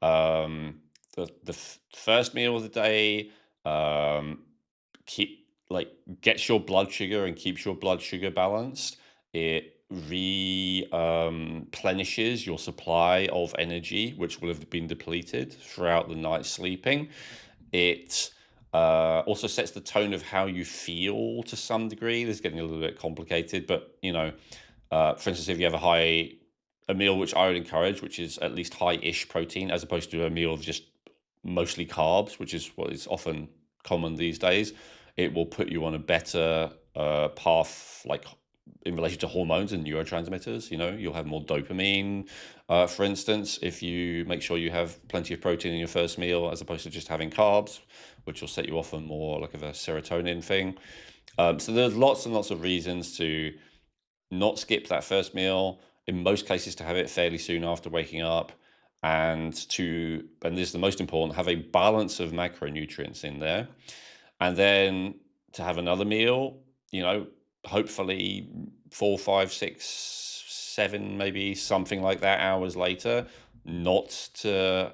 Um, the first meal of the day, um, keep like gets your blood sugar and keeps your blood sugar balanced. It replenishes your supply of energy, which will have been depleted throughout the night sleeping. It also sets the tone of how you feel to some degree. This is getting a little bit complicated, but for instance, if you have a meal which I would encourage, which is at least high-ish protein, as opposed to a meal of just mostly carbs, which is what is often common these days, it will put you on a better path, like in relation to hormones and neurotransmitters. You'll have more dopamine, for instance, if you make sure you have plenty of protein in your first meal, as opposed to just having carbs, which will set you off on more like of a serotonin thing. So there's lots and lots of reasons to not skip that first meal, in most cases to have it fairly soon after waking up, and this is the most important, have a balance of macronutrients in there. And then to have another meal, you know, hopefully 4, 5, 6, 7, maybe something like that hours later, not to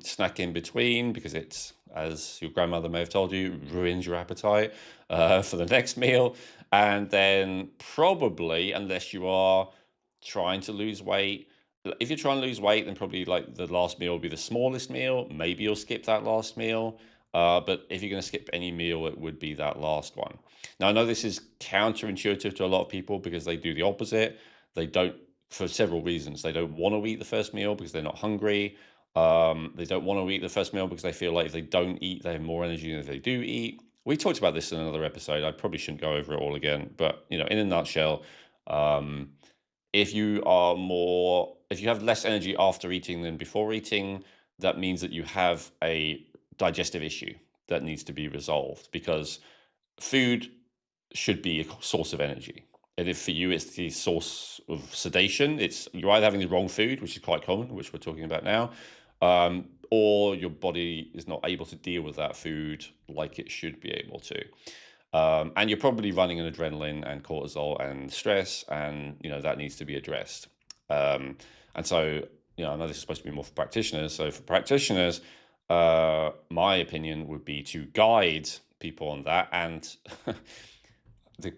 snack in between, because it's, as your grandmother may have told you, ruins your appetite for the next meal. And then probably, unless you are trying to lose weight, if you're trying to lose weight, then probably like the last meal will be the smallest meal. Maybe you'll skip that last meal. But if you're going to skip any meal, it would be that last one. Now, I know this is counterintuitive to a lot of people because they do the opposite. They don't, for several reasons. They don't want to eat the first meal because they're not hungry. They don't want to eat the first meal because they feel like if they don't eat, they have more energy than if they do eat. We talked about this in another episode. I probably shouldn't go over it all again, but in a nutshell, um, if you have less energy after eating than before eating, that means that you have a digestive issue that needs to be resolved, because food should be a source of energy. And if for you it's the source of sedation, you're either having the wrong food, which is quite common, which we're talking about now, or your body is not able to deal with that food like it should be able to. And you're probably running an adrenaline and cortisol and stress, and that needs to be addressed. And so, I know this is supposed to be more for practitioners. So for practitioners, my opinion would be to guide people on that. And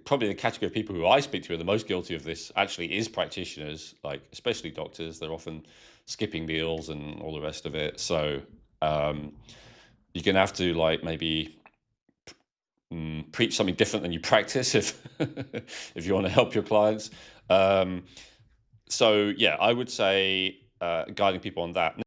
probably the category of people who I speak to are the most guilty of this actually is practitioners, like especially doctors. They're often skipping meals and all the rest of it. So you're gonna have to like maybe preach something different than you practice if if you want to help your clients. So yeah, I would say guiding people on that.